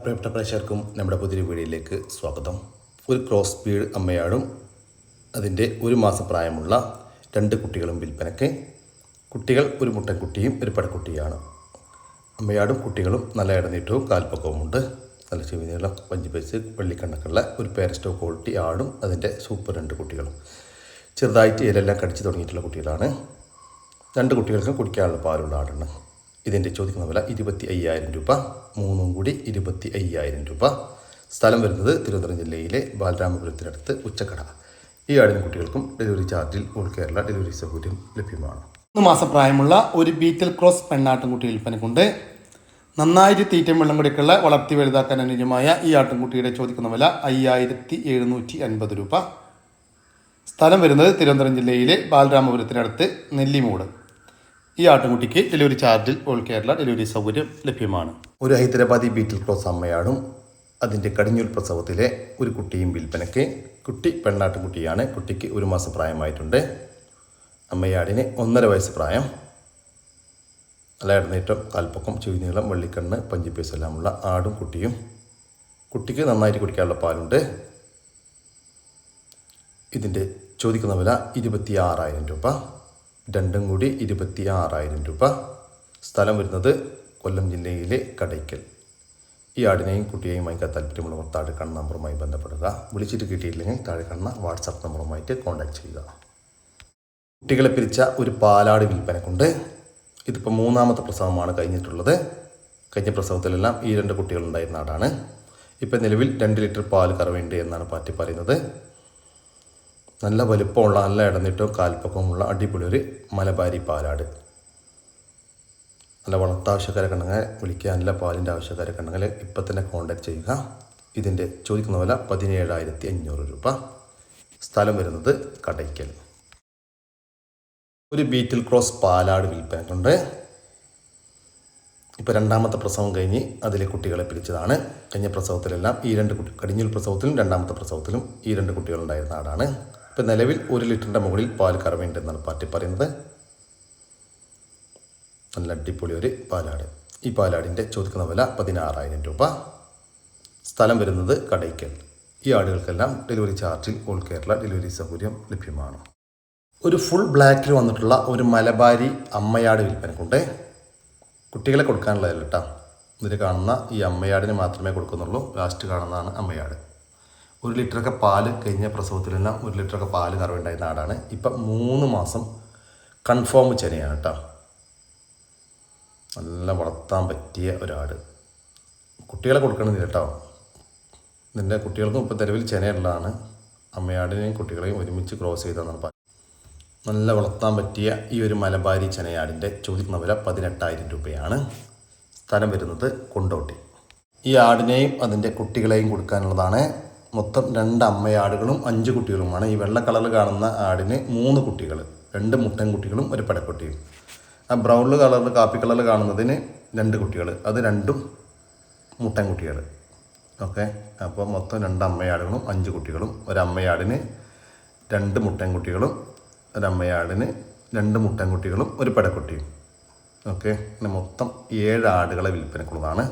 പ്രിയപ്പെട്ട പ്രേക്ഷകർക്കും നമ്മുടെ പുതിയ വീഡിയോയിലേക്ക് സ്വാഗതം. ഒരു ക്രോസ് ബീഡ് അമ്മയാടും അതിൻ്റെ 1 മാസം പ്രായമുള്ള 2 കുട്ടികളും വിൽപ്പനയ്ക്ക്. കുട്ടികൾ ഒരു മുട്ടൻകുട്ടിയും ഒരു പടക്കുട്ടിയാണ്. അമ്മയാടും കുട്ടികളും നല്ല ഇടനീട്ടവും കാൽപ്പക്കവുമുണ്ട്. നല്ല ചെവിനീളം പഞ്ചിപ്പേസ് വെള്ളിക്കണ്ണക്കുള്ള ഒരു പേരസ്റ്റോ ക്വാളിറ്റി ആടും അതിൻ്റെ സൂപ്പർ 2 കുട്ടികളും. ചെറുതായിട്ട് ഇലെല്ലാം കടിച്ചു തുടങ്ങിയിട്ടുള്ള കുട്ടികളാണ്. 2 കുട്ടികൾക്കും കുടിക്കാനുള്ള പാലുള്ള ആടാണ്. ഇതിൻ്റെ ചോദിക്കുന്ന വില 25,000 രൂപ, 3 കൂടി 25,000 രൂപ. സ്ഥലം വരുന്നത് തിരുവനന്തപുരം ജില്ലയിലെ ബാലരാമപുരത്തിനടുത്ത് ഉച്ചക്കട. ഈ ആടിനും കുട്ടികൾക്കും ഡെലിവറി ചാർജിൽ ഓൾ കേരള ഡെലിവറി സൗകര്യം ലഭ്യമാണ്. 1 മാസം പ്രായമുള്ള ഒരു ബീറ്റൽ ക്രോസ് പെണ്ണാട്ടുംകുട്ടി വിൽപ്പനക്കുണ്ട്. നന്നായിട്ട് തീറ്റയും വെള്ളം കുടിക്കുള്ള വളർത്തി വലുതാക്കാൻ അനുയോജ്യമായ ഈ ആട്ടിൻകുട്ടിയുടെ ചോദിക്കുന്ന വില 5,750 രൂപ. സ്ഥലം വരുന്നത് തിരുവനന്തപുരം ജില്ലയിലെ ബാലരാമപുരത്തിനടുത്ത് നെല്ലിമൂട്. ഈ ആട്ടിൻകുട്ടിക്ക് ഡെലിവറി ചാർജിൽ ഓൾ കേരള ഡെലിവറി സൗകര്യം ലഭ്യമാണ്. ഒരു ഹൈദരാബാദി ബീറ്റിൽ ക്രോസ് അമ്മയാടും അതിൻ്റെ കടിഞ്ഞൂൽ പ്രസവത്തിലെ ഒരു കുട്ടിയും വിൽപ്പനയ്ക്ക്. കുട്ടി പെണ്ണാട്ടുംകുട്ടിയാണ്. കുട്ടിക്ക് 1 മാസം പ്രായമായിട്ടുണ്ട്. അമ്മയാടിന് 1.5 വയസ്സ് പ്രായം. നല്ല ഇടനീട്ടം, കാൽപ്പൊക്കം, ചെവിനീളം, വെള്ളിക്കണ്ണ്, പഞ്ചിപ്പേസ് എല്ലാമുള്ള ആടും കുട്ടിയും. കുട്ടിക്ക് നന്നായിട്ട് കുടിക്കാനുള്ള പാലുണ്ട്. ഇതിൻ്റെ ചോദിക്കുന്ന വില 26,000 രൂപ, 2 കൂടി 26,000 രൂപ. സ്ഥലം വരുന്നത് കൊല്ലം ജില്ലയിലെ കടയ്ക്കൽ. ഈ ആടിനെയും കുട്ടിയെയും വാങ്ങിക്കാൻ താല്പര്യമുള്ളവർ താഴെ കാണുന്ന നമ്പറുമായി ബന്ധപ്പെടുക. വിളിച്ചിട്ട് കിട്ടിയില്ലെങ്കിൽ താഴെ കാണുന്ന വാട്സാപ്പ് നമ്പറുമായിട്ട് കോൺടാക്ട് ചെയ്യുക. കുട്ടികളെ പിരിച്ച ഒരു പാലാട് വിൽപ്പനക്കുണ്ട്. ഇതിപ്പോൾ 3ാമത്തെ പ്രസവമാണ് കഴിഞ്ഞിട്ടുള്ളത്. കഴിഞ്ഞ പ്രസവത്തിലെല്ലാം ഈ 2 കുട്ടികളുണ്ടായിരുന്ന ആടാണ്. ഇപ്പം നിലവിൽ 2 ലിറ്റർ പാൽ കറവുണ്ട് എന്നാണ് പാറ്റി പറയുന്നത്. നല്ല വലുപ്പമുള്ള, നല്ല ഇടനീട്ടവും കാൽപ്പക്കവുമുള്ള അടിപൊളി ഒരു മലബാരി പാലാട്. നല്ല വളർത്താവശ്യക്കാരൊക്കെ ഉണ്ടെങ്കിൽ വിളിക്കുക. നല്ല പാലിൻ്റെ ആവശ്യക്കാരൊക്കെ ഉണ്ടെങ്കിൽ ഇപ്പം തന്നെ കോൺടാക്ട് ചെയ്യുക. ഇതിൻ്റെ ചോദിക്കുന്ന വില 17,500 രൂപ. സ്ഥലം വരുന്നത് കടയ്ക്കൽ. ഒരു ബീറ്റിൽ ക്രോസ് പാലാട് വിൽപ്പനക്കുണ്ട്. ഇപ്പോൾ 2ാമത്തെ പ്രസവം കഴിഞ്ഞ് അതിലെ കുട്ടികളെ പിരിച്ചതാണ്. കഴിഞ്ഞ പ്രസവത്തിലെല്ലാം ഈ 2 കുട്ടി, കടിഞ്ഞൂൽ പ്രസവത്തിലും 2ാമത്തെ പ്രസവത്തിലും ഈ 2 കുട്ടികളുണ്ടായിരുന്ന ആടാണ്. ഇപ്പം നിലവിൽ 1 ലിറ്ററിൻ്റെ മുകളിൽ പാൽ കറവുണ്ടെന്നാണ് പാറ്റി പറയുന്നത്. നല്ല അടിപൊളി ഒരു പാലാട്. ഈ പാലാടിൻ്റെ ചോദിക്കുന്ന വില 16,000 രൂപ. സ്ഥലം വരുന്നത് കടയ്ക്കൽ. ഈ ആടുകൾക്കെല്ലാം ഡെലിവറി ചാർജിൽ ഓൾ കേരള ഡെലിവറി സൗകര്യം ലഭ്യമാണ്. ഒരു ഫുൾ ബ്ലാക്കിൽ വന്നിട്ടുള്ള ഒരു മലബാരി അമ്മയാട് വിൽപ്പനക്കുണ്ട്. കുട്ടികളെ കൊടുക്കാനുള്ളതല്ല കേട്ടോ. ഇതിൽ കാണുന്ന ഈ അമ്മയാടിന് മാത്രമേ കൊടുക്കുന്നുള്ളൂ. ലാസ്റ്റ് കാണുന്നതാണ് അമ്മയാട്. 1 ലിറ്ററൊക്കെ പാല് കഴിഞ്ഞ പ്രസവത്തിലെല്ലാം 1 ലിറ്ററൊക്കെ പാല് കറവുണ്ടായിരുന്ന ആടാണ്. ഇപ്പം 3 മാസം കൺഫേം ചെനയാണ് കേട്ടോ. നല്ല വളർത്താൻ പറ്റിയ ഒരാട്. കുട്ടികളെ കൊടുക്കണമെന്നില്ല കേട്ടോ. ഇതിൻ്റെ കുട്ടികൾക്കും ഇപ്പോൾ നിലവിൽ ചെനയുള്ളതാണ്. അമ്മയാടിനെയും കുട്ടികളെയും ഒരുമിച്ച് ക്രോസ് ചെയ്തെന്നാണ് പറയുന്നത്. നല്ല വളർത്താൻ പറ്റിയ ഈ ഒരു മലബാരി ചെനയാടിൻ്റെ ചോദിക്കുന്ന വില 18,000 രൂപയാണ്. സ്ഥലം വരുന്നത് കൊണ്ടോട്ടി. ഈ ആടിനെയും അതിൻ്റെ കുട്ടികളെയും കൊടുക്കാനുള്ളതാണ്. മൊത്തം 2 അമ്മയാടുകളും 5 കുട്ടികളുമാണ്. ഈ വെള്ള കളറിൽ കാണുന്ന ആടിന് 3 കുട്ടികൾ, 2 മുട്ടൻകുട്ടികളും ഒരു പടക്കുട്ടിയും. ആ ബ്രൗൺ കളറിൽ, കാപ്പി കളറിൽ കാണുന്നതിന് 2 കുട്ടികൾ, അത് 2 മുട്ടൻകുട്ടികൾ. ഓക്കെ, അപ്പോൾ മൊത്തം 2 അമ്മയാടുകളും 5 കുട്ടികളും. ഒരമ്മയാടിന് 2 മുട്ടൻകുട്ടികളും, ഒരമ്മയാടിന് 2 മുട്ടൻകുട്ടികളും ഒരു പടക്കുട്ടിയും. ഓക്കെ, പിന്നെ മൊത്തം 7 ആടുകളെ വിൽപ്പനക്കുള്ളതാണ്.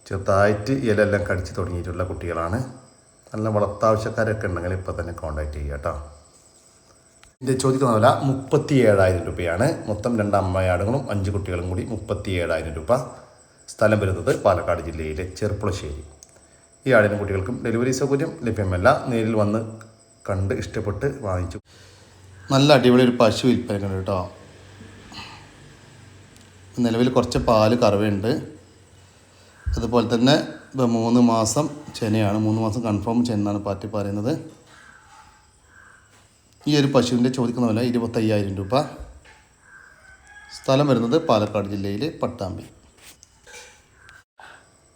ചെറുതായിട്ട് ഇലെല്ലാം കടിച്ച് തുടങ്ങിയിട്ടുള്ള കുട്ടികളാണ്. നല്ല വളർത്താവശ്യക്കാരൊക്കെ ഉണ്ടെങ്കിൽ ഇപ്പോൾ തന്നെ കോൺടാക്ട് ചെയ്യുക കേട്ടോ. ഇതിൻ്റെ ചോദിക്കുന്ന വില 37,000 രൂപയാണ്. മൊത്തം 2 അമ്മയാടുകളും 5 കുട്ടികളും കൂടി 37,000 രൂപ. സ്ഥലം വരുന്നത് പാലക്കാട് ജില്ലയിലെ ചെറുപ്പുളശ്ശേരി. ഈ ആടിനും കുട്ടികൾക്കും ഡെലിവറി സൗകര്യം ലഭ്യമല്ല. നേരിൽ വന്ന് കണ്ട് ഇഷ്ടപ്പെട്ട് വാങ്ങിച്ചു. നല്ല അടിപൊളി ഒരു പശു വിൽപ്പനക്കുണ്ട് കേട്ടോ. നിലവിൽ കുറച്ച് പാല് കറവുണ്ട്. അതുപോലെ തന്നെ ഇപ്പോൾ 3 മാസം ചെനയാണ്. 3 മാസം കൺഫേം ചെന്നാണ് പാറ്റി പറയുന്നത്. ഈ ഒരു പശുവിൻ്റെ ചോദിക്കുന്ന വില 25,000 രൂപ. സ്ഥലം വരുന്നത് പാലക്കാട് ജില്ലയിലെ പട്ടാമ്പി.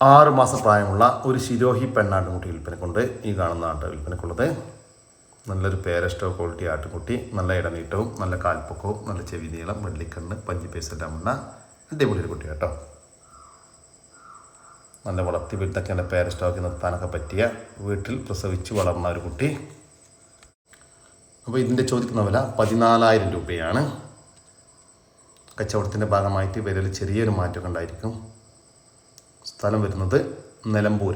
6 മാസം പ്രായമുള്ള ഒരു ശിരോഹി പെണ്ണാട്ടുംകുട്ടി വിൽപ്പനക്കുണ്ട്. ഈ കാണുന്ന ആട്ട് വിൽപ്പനക്കുള്ളത്. നല്ലൊരു പേരസ്റ്റോ ക്വാളിറ്റി ആട്ടുംകുട്ടി. നല്ല ഇടനീട്ടവും നല്ല കാൽപ്പൊക്കവും നല്ല ചെവി നീളം, വെള്ളിക്കണ്ണ്, പഞ്ചിപ്പേസ് എല്ലാം ഉള്ള അടിപൊളി ഒരു കുട്ടി കേട്ടോ. നല്ല വളർത്തി വീട്ടിലൊക്കെ നല്ല പേരസ്റ്റോക്കി നിർത്താനൊക്കെ പറ്റിയ, വീട്ടിൽ പ്രസവിച്ച് വളർന്ന ഒരു കുട്ടി. അപ്പോൾ ഇതിൻ്റെ ചോദിക്കുന്ന വില 14,000 രൂപയാണ്. കച്ചവടത്തിൻ്റെ ഭാഗമായിട്ട് വിലയിൽ ചെറിയൊരു മാറ്റമൊക്കെ ഉണ്ടായിരിക്കും. സ്ഥലം വരുന്നത് നിലമ്പൂർ.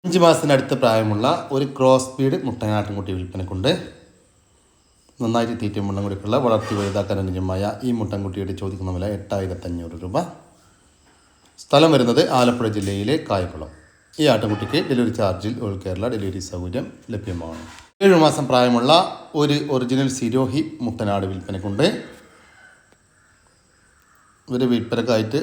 5 മാസത്തിനടുത്ത് പ്രായമുള്ള ഒരു ക്രോസ് ബീഡ് മുട്ടനാട്ടിൻകുട്ടി വിൽപ്പനക്കുണ്ട്. നന്നായിട്ട് തീറ്റയും വെള്ളം കൊടുക്കുള്ള വളർത്തി വലുതാക്കാൻ അനുയോജ്യമായ ഈ മുട്ടൻകുട്ടിയുടെ ചോദിക്കുന്ന വില 8500 രൂപ. സ്ഥലം വരുന്നത് ആലപ്പുഴ ജില്ലയിലെ കായംകുളം. ഈ ആട്ടിൻകുട്ടിക്ക് ഡെലിവറി ചാർജിൽ ഓൾ കേരള ഡെലിവറി സൗകര്യം ലഭ്യമാണ്. 7 മാസം പ്രായമുള്ള ഒരു ഒറിജിനൽ സിരോഹി മുട്ടനാട് വിൽപ്പനക്കുണ്ട്. ഇവർ വിൽപ്പനക്കായിട്ട്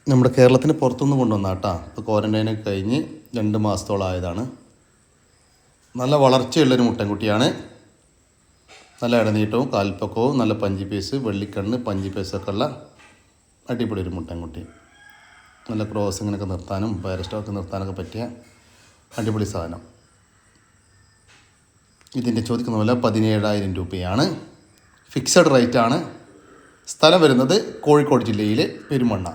നമ്മുടെ കേരളത്തിന് പുറത്തുനിന്ന് കൊണ്ടുവന്ന കേട്ടോ. ഇപ്പോൾ ക്വാറൻറ്റൈനൊക്കെ കഴിഞ്ഞ് 2 മാസത്തോളം ആയതാണ്. നല്ല വളർച്ചയുള്ളൊരു മുട്ടൻകുട്ടിയാണ്. നല്ല ഇടനീട്ടവും കാൽപ്പക്കവും നല്ല പഞ്ചി പീസ്, വെള്ളിക്കണ്ണ്, പഞ്ചി പീസൊക്കെ ഉള്ള അടിപൊളി ഒരു മുട്ടൻകുട്ടി. നല്ല ക്രോസിങ്ങിനൊക്കെ നിർത്താനും പാരസ്റ്റോക്ക് നിർത്താനൊക്കെ പറ്റിയ അടിപൊളി സാധനം. ഇതിൻ്റെ ചോദിക്കുന്ന വില 17000 രൂപയാണ്. ഫിക്സഡ് റേറ്റാണ്. സ്ഥലം വരുന്നത് കോഴിക്കോട് ജില്ലയിലെ പെരുമണ്ണ.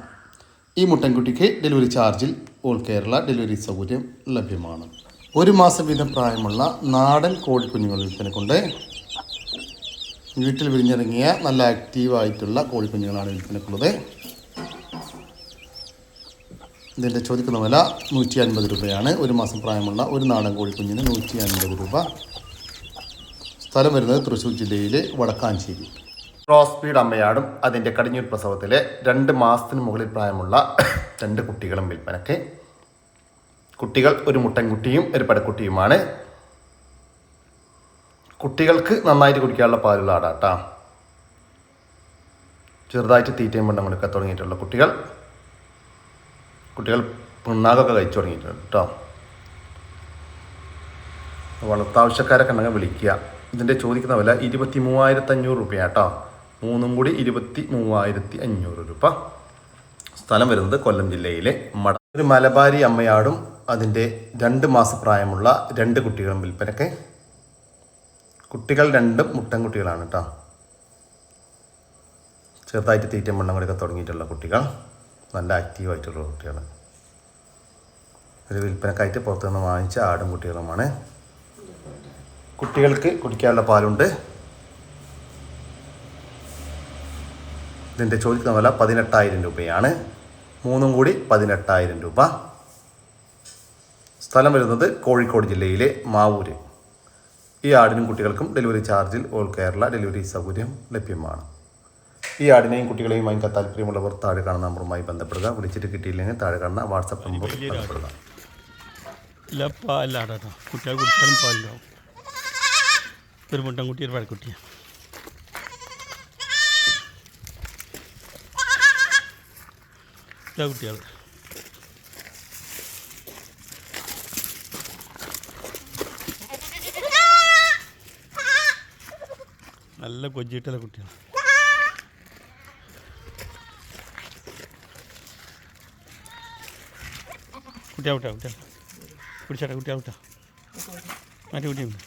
ഈ മുട്ടൻകുട്ടിക്ക് ഡെലിവറി ചാർജിൽ ഓൾ കേരള ഡെലിവറി സൗകര്യം ലഭ്യമാണ്. 1 മാസം വീതം പ്രായമുള്ള നാടൻ കോഴിക്കുഞ്ഞുങ്ങൾ വിൽപ്പനക്കുണ്ട്. വീട്ടിൽ വിരിഞ്ഞിറങ്ങിയ നല്ല ആക്റ്റീവായിട്ടുള്ള കോഴിക്കുഞ്ഞുങ്ങളാണ് വിൽപ്പനക്കുള്ളത്. ഇതിൻ്റെ ചോദിക്കുന്ന വില 150 രൂപയാണ്. 1 മാസം പ്രായമുള്ള ഒരു നാടൻ കോഴിക്കുഞ്ഞിന് 150 രൂപ. സ്ഥലം വരുന്നത് തൃശ്ശൂർ ജില്ലയിലെ വടക്കാഞ്ചേരി. ക്രോസ് ബീഡ് അമ്മയാടും അതിൻ്റെ കടിഞ്ഞൂൽ പ്രസവത്തിലെ 2 മാസത്തിന് മുകളിൽ പ്രായമുള്ള 2 കുട്ടികളും വിൽപ്പനയ്ക്ക്. കുട്ടികൾ ഒരു മുട്ടൻകുട്ടിയും ഒരു പടക്കുട്ടിയുമാണ്. കുട്ടികൾക്ക് നന്നായിട്ട് കുടിക്കാനുള്ള പാലുള്ള ആടാട്ടാ. ചെറുതായിട്ട് തീറ്റയും വെള്ളം കൊടുക്കാൻ തുടങ്ങിയിട്ടുള്ള കുട്ടികൾ പിണ്ണാകൊക്കെ കഴിച്ചു തുടങ്ങിയിട്ടുണ്ട് കേട്ടോ. വളർത്താവശ്യക്കാരൊക്കെ ഉണ്ടെങ്കിൽ വിളിക്കുക. ഇതിൻ്റെ ചോദിക്കുന്ന വില 23500 രൂപയാട്ടോ. 3 കൂടി 23500 രൂപ. സ്ഥലം വരുന്നത് കൊല്ലം ജില്ലയിലെ മട. ഒരു മലബാരി അമ്മയാടും അതിൻ്റെ 2 മാസം പ്രായമുള്ള 2 കുട്ടികളും വിൽപ്പനയ്ക്ക്. കുട്ടികൾ 2 മുട്ടൻകുട്ടികളാണ് കേട്ടോ. ചെറുതായിട്ട് തീറ്റയും വെള്ളം കൊടുക്കാൻ തുടങ്ങിയിട്ടുള്ള കുട്ടികൾ, നല്ല ആക്റ്റീവായിട്ടുള്ള കുട്ടികൾ. ഒരു വിൽപ്പനക്കായിട്ട് പുറത്തുനിന്ന് വാങ്ങിച്ച ആടും കുട്ടികളുമാണ്. കുട്ടികൾക്ക് കുടിക്കാനുള്ള പാലുണ്ട്. ഇതിൻ്റെ ചോദിക്കുന്ന വില 18000 രൂപയാണ്. 3 കൂടി 18000 രൂപ. സ്ഥലം വരുന്നത് കോഴിക്കോട് ജില്ലയിലെ മാവൂര്. ഈ ആടിനും കുട്ടികൾക്കും ഡെലിവറി ചാർജിൽ ഓൾ കേരള ഡെലിവറി സൗകര്യം ലഭ്യമാണ്. ഈ ആടിനെയും കുട്ടികളെയും വാങ്ങിക്കാൻ താല്പര്യമുള്ളവർ താഴെ കാണുന്ന നമ്പറുമായി ബന്ധപ്പെടുക. വിളിച്ചിട്ട് കിട്ടിയില്ലെങ്കിൽ താഴെ കാണുന്ന വാട്സപ്പ് നമ്പറിൽ ബന്ധപ്പെടുക. കുട്ടികൾ കുടിച്ചാലും പാലില്ലാവും. ഒരു മുട്ടൻകുട്ടി ഒരു പഴക്കുട്ടിയാണ്. കുട്ടികൾ നല്ല കൊഞ്ചിട്ടുള്ള കുട്ടികൾ. കുട്ടിയാ കുടിച്ചാട്ടെ കുട്ടിയാ മാറ്റി കുട്ടിയുണ്ട്.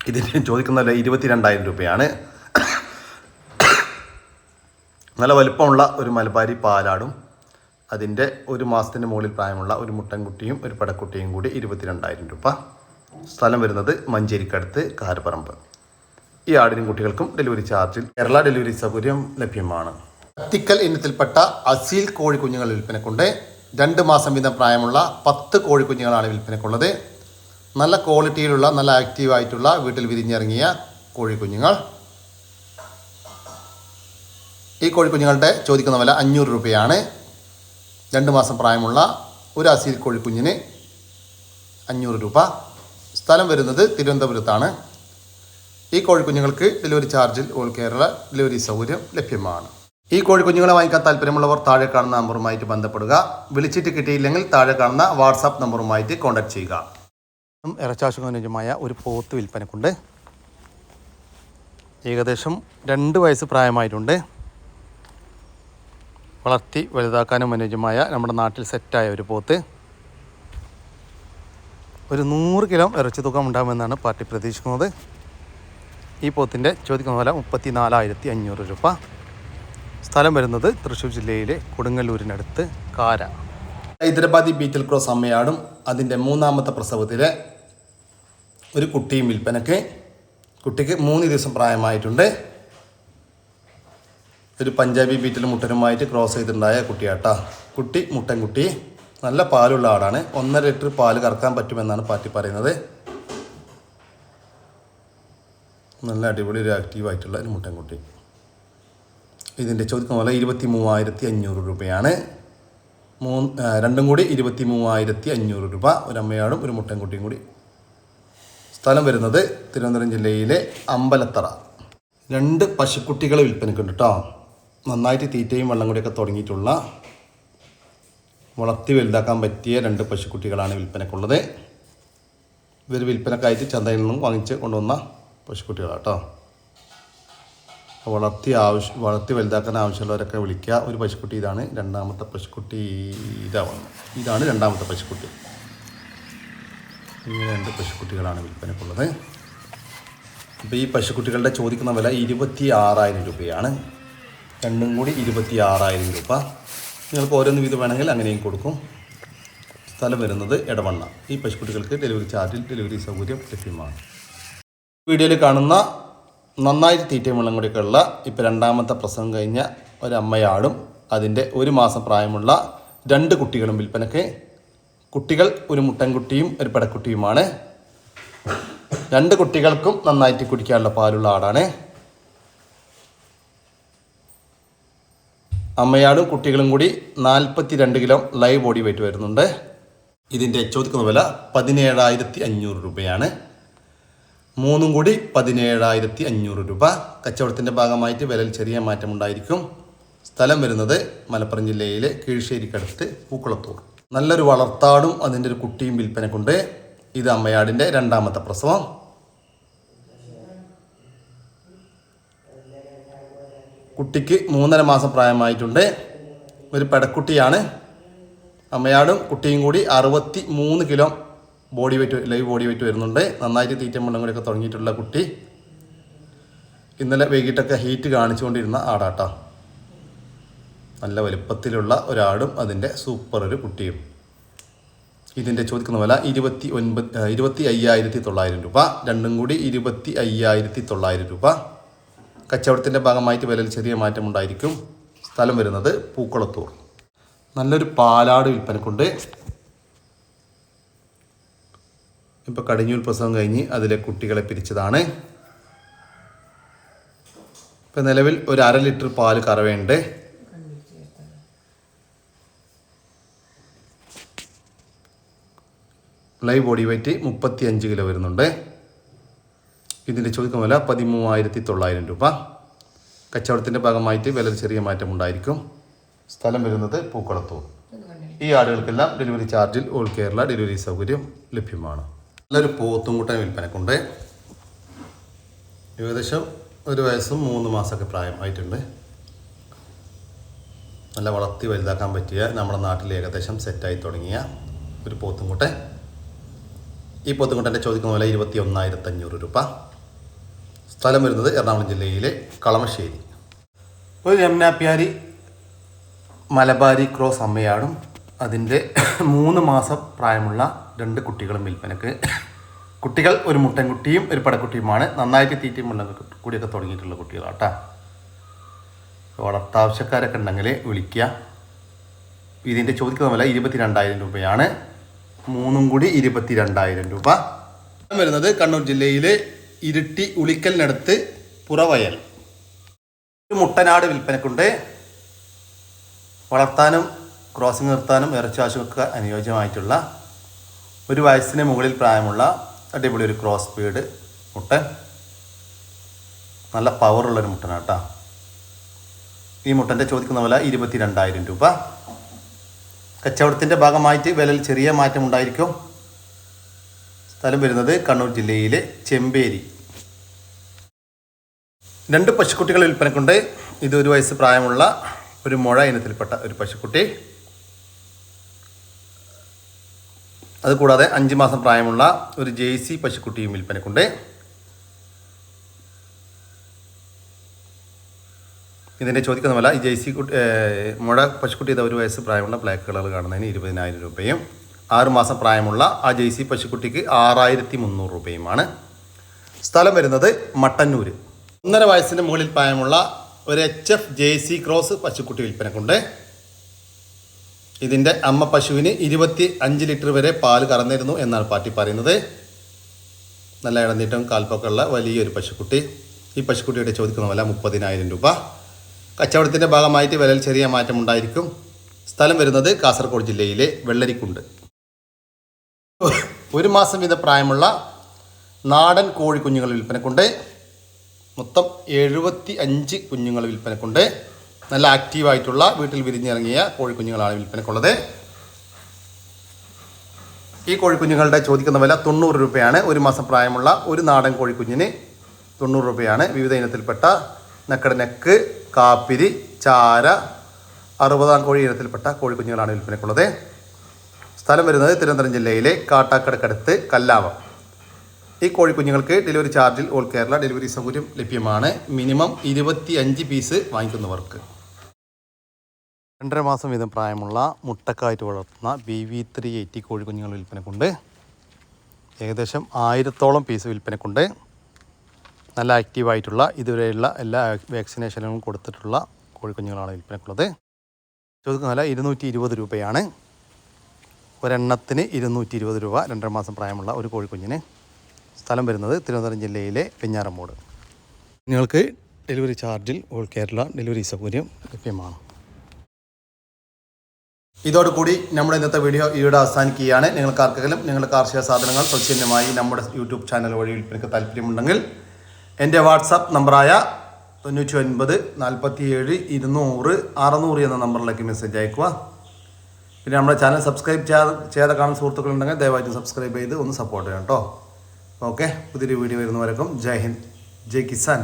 ഇതിന് ചോദിക്കുന്ന വില 22000 രൂപയാണ്. നല്ല വലിപ്പമുള്ള ഒരു മലബാരി പാലാടും അതിൻ്റെ 1 മാസത്തിന് മുകളിൽ പ്രായമുള്ള ഒരു മുട്ടൻകുട്ടിയും ഒരു പടക്കുട്ടിയും കൂടി 22000 രൂപ. സ്ഥലം വരുന്നത് മഞ്ചേരിക്കടുത്ത് കാരപ്പറമ്പ്. ഈ ആടിനും കുട്ടികൾക്കും ഡെലിവറി ചാർജിൽ കേരള ഡെലിവറി സൗകര്യം ലഭ്യമാണ്. കത്തിക്കൽ ഇനത്തിൽപ്പെട്ട അസീൽ കോഴിക്കുഞ്ഞുങ്ങൾ വിൽപ്പനക്കുണ്ട്. 2 മാസം വീതം പ്രായമുള്ള 10 കോഴിക്കുഞ്ഞുങ്ങളാണ് വിൽപ്പനക്കുള്ളത്. നല്ല ക്വാളിറ്റിയിലുള്ള നല്ല ആക്റ്റീവായിട്ടുള്ള വീട്ടിൽ വിരിഞ്ഞിറങ്ങിയ കോഴിക്കുഞ്ഞുങ്ങൾ. ഈ കോഴിക്കുഞ്ഞുങ്ങളുടെ ചോദിക്കുന്ന വില 500 രൂപയാണ്. 2 മാസം പ്രായമുള്ള ഒരു അസീൽ കോഴിക്കുഞ്ഞിന് 500 രൂപ. സ്ഥലം വരുന്നത് തിരുവനന്തപുരത്താണ്. ഈ കോഴിക്കുഞ്ഞുങ്ങൾക്ക് ഡെലിവറി ചാർജിൽ ഓൾ കേരള ഡെലിവറി സൗകര്യം ലഭ്യമാണ്. ഈ കോഴിക്കുഞ്ഞുങ്ങളെ വാങ്ങിക്കാൻ താല്പര്യമുള്ളവർ താഴെ കാണുന്ന നമ്പറുമായിട്ട് ബന്ധപ്പെടുക. വിളിച്ചിട്ട് കിട്ടിയില്ലെങ്കിൽ താഴെ കാണുന്ന വാട്സാപ്പ് നമ്പറുമായിട്ട് കോൺടാക്ട് ചെയ്യുക. ഇറച്ചാശുഖനുജമായ ഒരു പോത്ത് വിൽപ്പനക്കുണ്ട്. ഏകദേശം 2 വയസ്സ് പ്രായമായിട്ടുണ്ട്. വളർത്തി വലുതാക്കാനും അനുയോജ്യമായ നമ്മുടെ നാട്ടിൽ സെറ്റായ ഒരു പോത്ത്. ഒരു 100 കിലോ ഇറച്ചി തൂക്കം ഉണ്ടാകുമെന്നാണ് പാർട്ടി പ്രതീക്ഷിക്കുന്നത്. ഈ പോത്തിൻ്റെ ചോദിക്കുന്ന വില 34500 രൂപ. സ്ഥലം വരുന്നത് തൃശ്ശൂർ ജില്ലയിലെ കൊടുങ്ങല്ലൂരിനടുത്ത് കാര. ഹൈദരാബാദി ബീറ്റൽ ക്രോസ് അമ്മയാടും അതിൻ്റെ 3ാമത്തെ പ്രസവത്തിലെ ഒരു കുട്ടിയും വിൽപ്പനയ്ക്ക്. കുട്ടിക്ക് 3 ദിവസം പ്രായമായിട്ടുണ്ട്. ഒരു പഞ്ചാബി ബീറ്റിൽ മുട്ടനുമായിട്ട് ക്രോസ് ചെയ്തിട്ടുണ്ടായ കുട്ടിയാട്ടാ. കുട്ടി മുട്ടൻകുട്ടി, നല്ല പാലുള്ള ആടാണ്. 1.5 ലിറ്റർ പാല് കറക്കാൻ പറ്റുമെന്നാണ് പാറ്റി പറയുന്നത്. നല്ല അടിപൊളി ഒരു ആക്റ്റീവായിട്ടുള്ള ഒരു മുട്ടൻകുട്ടി. ഇതിൻ്റെ ചോദിക്കുന്ന പോലെ 23,500 രൂപയാണ്. രണ്ടും കൂടി 23,500 രൂപ. ഒരു അമ്മയാടും ഒരു മുട്ടൻകുട്ടിയും കൂടി. സ്ഥലം വരുന്നത് തിരുവനന്തപുരം ജില്ലയിലെ അമ്പലത്തറ. 2 പശുക്കുട്ടികളെ വിൽപ്പനയ്ക്കുണ്ട് കേട്ടോ. നന്നായിട്ട് തീറ്റയും വെള്ളം കൂടിയൊക്കെ തുടങ്ങിയിട്ടുള്ള, വളർത്തി വലുതാക്കാൻ പറ്റിയ 2 പശുക്കുട്ടികളാണ് വിൽപ്പനക്കുള്ളത്. ഇവർ വിൽപ്പനക്കായിട്ട് ചന്തയിൽ നിന്നും വാങ്ങിച്ച് കൊണ്ടുവന്ന പശുക്കുട്ടികളാണ് കേട്ടോ. വളർത്തി വലുതാക്കാൻ ആവശ്യമുള്ളവരൊക്കെ വിളിക്കുക. ഒരു പശുക്കുട്ടി ഇതാണ്. രണ്ടാമത്തെ പശുക്കുട്ടി ഇതാണ് രണ്ടാമത്തെ പശുക്കുട്ടി. ഇങ്ങനെ 2 പശുക്കുട്ടികളാണ് വിൽപ്പനക്കുള്ളത്. അപ്പോൾ ഈ പശുക്കുട്ടികളുടെ ചോദിക്കുന്ന വില 26,000 രൂപയാണ്. രണ്ടും കൂടി 26,000 രൂപ. നിങ്ങൾക്ക് ഓരോന്ന് വീതം വേണമെങ്കിൽ അങ്ങനെയും കൊടുക്കും. സ്ഥലം വരുന്നത് എടവണ്ണ. ഈ പശുക്കുട്ടികൾക്ക് ഡെലിവറി ചാർജിൽ ഡെലിവറി സൗകര്യം ലഭ്യമാണ്. വീഡിയോയിൽ കാണുന്ന നന്നായിട്ട് തീറ്റയും വെള്ളം കൂടിയൊക്കെ ഉള്ള ഇപ്പോൾ 2ാമത്തെ പ്രസവം കഴിഞ്ഞ ഒരമ്മയാടും അതിൻ്റെ 1 മാസം പ്രായമുള്ള 2 കുട്ടികളും വിൽപ്പനയ്ക്ക്. കുട്ടികൾ ഒരു മുട്ടൻകുട്ടിയും ഒരു പെടക്കുട്ടിയുമാണ്. 2 കുട്ടികൾക്കും നന്നായിട്ട് കുടിക്കാനുള്ള പാലുള്ള ആടാണ്. അമ്മയാടും കുട്ടികളും കൂടി 42 കിലോ ലൈവ് ബോഡി വെയിറ്റ് വരുന്നുണ്ട്. ഇതിൻ്റെ ചോദിക്കുന്ന വില 17,500 രൂപയാണ്. 3 കൂടി 17,500 രൂപ. കച്ചവടത്തിൻ്റെ ഭാഗമായിട്ട് വിലയിൽ ചെറിയ മാറ്റമുണ്ടായിരിക്കും. സ്ഥലം വരുന്നത് മലപ്പുറം ജില്ലയിലെ കീഴ്ശ്ശേരിക്കടുത്ത് പൂക്കുളത്തൂർ. നല്ലൊരു വളർത്താടും അതിൻ്റെ ഒരു കുട്ടിയും വിൽപ്പനക്കുണ്ട്. ഇത് അമ്മയാടിൻ്റെ 2ാമത്തെ പ്രസവം. കുട്ടിക്ക് 3.5 മാസം പ്രായമായിട്ടുണ്ട്. ഒരു പെടക്കുട്ടിയാണ്. അമ്മയാടും കുട്ടിയും കൂടി 63 kilo body weight live body weight വരുന്നുണ്ട്. നന്നായിട്ട് തീറ്റയും വെള്ളം കൂടിയൊക്കെ തുടങ്ങിയിട്ടുള്ള കുട്ടി. ഇന്നലെ വൈകിട്ടൊക്കെ ഹീറ്റ് കാണിച്ചുകൊണ്ടിരുന്ന ആടാട്ടാ. നല്ല വലുപ്പത്തിലുള്ള ഒരാടും അതിൻ്റെ സൂപ്പർ ഒരു കുട്ടിയും. ഇതിൻ്റെ ചോദിക്കുന്ന വില 25,900 രൂപ. രണ്ടും കൂടി 25,900 രൂപ. കച്ചവടത്തിൻ്റെ ഭാഗമായിട്ട് വിലയിൽ ചെറിയ മാറ്റമുണ്ടായിരിക്കും. സ്ഥലം വരുന്നത് പൂക്കുളത്തൂർ. നല്ലൊരു പാലാട് വിൽപ്പനക്കുണ്ട്. ഇപ്പോൾ കടിഞ്ഞൂൽ പ്രസവം കഴിഞ്ഞ് അതിലെ കുട്ടികളെ പിരിച്ചതാണ്. ഇപ്പം നിലവിൽ ഒരു 1/2 ലിറ്റർ പാല് കറവയുണ്ട്. ലൈവ് ബോഡി വെയിറ്റ് 35 കിലോ വരുന്നുണ്ട്. ഇതിൻ്റെ ചോദിക്കുന്ന വില 13,900 രൂപ. കച്ചവടത്തിൻ്റെ ഭാഗമായിട്ട് വില ചെറിയ മാറ്റമുണ്ടായിരിക്കും. സ്ഥലം വരുന്നത് പൂക്കുളത്തൂർ. ഈ ആടുകൾക്കെല്ലാം ഡെലിവറി ചാർജിൽ ഓൾ കേരള ഡെലിവറി സൗകര്യം ലഭ്യമാണ്. നല്ലൊരു പോത്തുംകുട്ടൻ വിൽപ്പനക്കുണ്ട്. ഏകദേശം 1 വയസ്സും 3 മാസമൊക്കെ പ്രായമായിട്ടുണ്ട്. നല്ല വളർത്തി വലുതാക്കാൻ പറ്റിയ, നമ്മുടെ നാട്ടിൽ ഏകദേശം സെറ്റായി തുടങ്ങിയ ഒരു പോത്തുംകുട്ടൻ. ഈ പോത്തുംകുട്ടൻ്റെ ചോദിക്കുന്ന വില 21,500 രൂപ. സ്ഥലം വരുന്നത് എറണാകുളം ജില്ലയിലെ കളമശ്ശേരി. ഒരു യമുനാപ്യാരി മലബാരി ക്രോസ് അമ്മയാടും അതിൻ്റെ 3 മാസം പ്രായമുള്ള 2 കുട്ടികളും വിൽപ്പനക്ക്. കുട്ടികൾ ഒരു മുട്ടൻകുട്ടിയും ഒരു പടക്കുട്ടിയുമാണ്. നന്നായിട്ട് തീറ്റയും വെള്ളം കൂടിയൊക്കെ തുടങ്ങിയിട്ടുള്ള കുട്ടികളാട്ടാ. വളർത്താവശ്യക്കാരൊക്കെ ഉണ്ടെങ്കിൽ വിളിക്കുക. ഇതിൻ്റെ ചോദിക്കുന്ന വില 22,000 രൂപയാണ്. 3 കൂടി 22,000 രൂപ. വരുന്നത് കണ്ണൂർ ജില്ലയിലെ ഇരിട്ടി ഉളിക്കലിനടുത്ത് പുറവയൽ. ഒരു മുട്ടനാട് വിൽപ്പനക്കുണ്ട്. വളർത്താനും ക്രോസിംഗ് നിർത്താനും ഇറച്ചാശുക്ക് അനുയോജ്യമായിട്ടുള്ള 1 വയസ്സിന് മുകളിൽ പ്രായമുള്ള അടിപൊളി ഒരു ക്രോസ് ബീഡ് മുട്ടൻ. നല്ല പവറുള്ളൊരു മുട്ടനാട്ടാ. ഈ മുട്ടൻ്റെ ചോദിക്കുന്ന വില 22,000 രൂപ. കച്ചവടത്തിൻ്റെ ഭാഗമായിട്ട് വിലയിൽ ചെറിയ മാറ്റം ഉണ്ടായിരിക്കും. സ്ഥലം വരുന്നത് കണ്ണൂർ ജില്ലയിലെ ചെമ്പേരി. 2 പശുക്കുട്ടികൾ വിൽപ്പനക്കുണ്ട്. ഇത് 1 വയസ്സ് പ്രായമുള്ള ഒരു മുഴ ഇനത്തിൽപ്പെട്ട ഒരു പശുക്കുട്ടി. അതുകൂടാതെ 5 മാസം പ്രായമുള്ള ഒരു ജേഴ്സി പശുക്കുട്ടിയും വിൽപ്പനക്കുണ്ട്. ഇതിൻ്റെ ചോദിക്കുന്ന വില ഈ ജേഴ്സി മുഴ പശുക്കുട്ടി ഇത് 1 വയസ്സ് പ്രായമുള്ള ബ്ലാക്ക് കളർ കാണുന്നതിന് 20,000 രൂപയും 6 മാസം പ്രായമുള്ള ആ ജേഴ്സി പശുക്കുട്ടിക്ക് 6,300 രൂപയുമാണ്. സ്ഥലം വരുന്നത് മട്ടന്നൂർ. 1.5 വയസ്സിന് മുകളിൽ പ്രായമുള്ള ഒരു HF JC ക്രോസ് പശുക്കുട്ടി വിൽപ്പനക്കുണ്ട്. ഇതിൻ്റെ അമ്മ പശുവിന് 25 ലിറ്റർ വരെ പാല് കറന്നിരുന്നു എന്നാണ് പാർട്ടി പറയുന്നത്. നല്ല ഇടനീട്ടം കാൽപ്പൊക്കെയുള്ള വലിയൊരു പശുക്കുട്ടി. ഈ പശുക്കുട്ടിയുടെ ചോദിക്കുന്ന വില 30,000 രൂപ. കച്ചവടത്തിൻ്റെ ഭാഗമായിട്ട് വിലയിൽ ചെറിയ മാറ്റമുണ്ടായിരിക്കും. സ്ഥലം വരുന്നത് കാസർഗോഡ് ജില്ലയിലെ വെള്ളരിക്കുണ്ട്. 1 മാസം വീതം പ്രായമുള്ള നാടൻ കോഴിക്കുഞ്ഞുങ്ങൾ വിൽപ്പനക്കുണ്ട്. മൊത്തം 75 കുഞ്ഞുങ്ങൾ വിൽപ്പനക്കുണ്ട്. നല്ല ആക്റ്റീവായിട്ടുള്ള വീട്ടിൽ വിരിഞ്ഞിറങ്ങിയ കോഴിക്കുഞ്ഞുങ്ങളാണ് വിൽപ്പനക്കുള്ളത്. ഈ കോഴിക്കുഞ്ഞുങ്ങളുടെ ചോദിക്കുന്ന വില 90 രൂപയാണ്. 1 മാസം പ്രായമുള്ള ഒരു നാടൻ കോഴിക്കുഞ്ഞിന് 90 രൂപയാണ്. വിവിധ ഇനത്തിൽപ്പെട്ട നെക്കടനെക്ക്, കാപ്പിരി, ചാര, 60 കോഴി ഇനത്തിൽപ്പെട്ട കോഴിക്കുഞ്ഞുങ്ങളാണ് വിൽപ്പനക്കുള്ളത്. സ്ഥലം വരുന്നത് തിരുവനന്തപുരം ജില്ലയിലെ കാട്ടാക്കടക്കടുത്ത് കല്ലാവം. ഈ കോഴിക്കുഞ്ഞുങ്ങൾക്ക് ഡെലിവറി ചാർജിൽ ഓൾ കേരള ഡെലിവറി സൗകര്യം ലഭ്യമാണ്. Minimum 25 piece വാങ്ങിക്കുന്നവർക്ക്. 2.5 മാസം വീതം പ്രായമുള്ള മുട്ടക്കായിട്ട് വളർത്തുന്ന BV380 കോഴിക്കുഞ്ഞുങ്ങൾ വിൽപ്പനക്കുണ്ട്. ഏകദേശം 1000ഓളം പീസ് വിൽപ്പനക്കുണ്ട്. നല്ല ആക്റ്റീവായിട്ടുള്ള ഇതുവരെയുള്ള എല്ലാ വാക്സിനേഷനും കൊടുത്തിട്ടുള്ള കോഴിക്കുഞ്ഞുങ്ങളാണ് വിൽപ്പനക്കുള്ളത്. ചോദിക്കുന്ന വില 220 രൂപയാണ്. ഒരെണ്ണത്തിന് 220 രൂപ. 2.5 മാസം പ്രായമുള്ള ഒരു കോഴിക്കുഞ്ഞിന്. സ്ഥലം വരുന്നത് തിരുവനന്തപുരം ജില്ലയിലെ വെഞ്ഞാറമ്മൂട്. നിങ്ങൾക്ക് ഡെലിവറി ചാർജിൽ ഓൾ കേരള ഡെലിവറി സൗകര്യം ലഭ്യമാണ്. ഇതോടുകൂടി നമ്മുടെ ഇന്നത്തെ വീഡിയോ ഇവിടെ അവസാനിക്കുകയാണ്. നിങ്ങൾക്ക് ആർക്കെങ്കിലും നിങ്ങളുടെ കാർഷിക സാധനങ്ങൾ സൗജന്യമായി നമ്മുടെ യൂട്യൂബ് ചാനൽ വഴി വിൽപ്പനയ്ക്ക് താല്പര്യമുണ്ടെങ്കിൽ എൻ്റെ വാട്സാപ്പ് നമ്പറായ 99 47 200 600 എന്ന നമ്പറിലേക്ക് മെസ്സേജ് അയക്കുക. പിന്നെ നമ്മുടെ ചാനൽ സബ്സ്ക്രൈബ് ചെയ്യാതെ കാണുന്ന സുഹൃത്തുക്കളുണ്ടെങ്കിൽ ദയവായിട്ട് സബ്സ്ക്രൈബ് ചെയ്ത് ഒന്ന് സപ്പോർട്ട് ചെയ്യാം കേട്ടോ. ഓക്കെ, പുതിയൊരു വീഡിയോ വരുന്നവരേക്കും ജയ് ഹിന്ദ്, ജയ് കിസാൻ.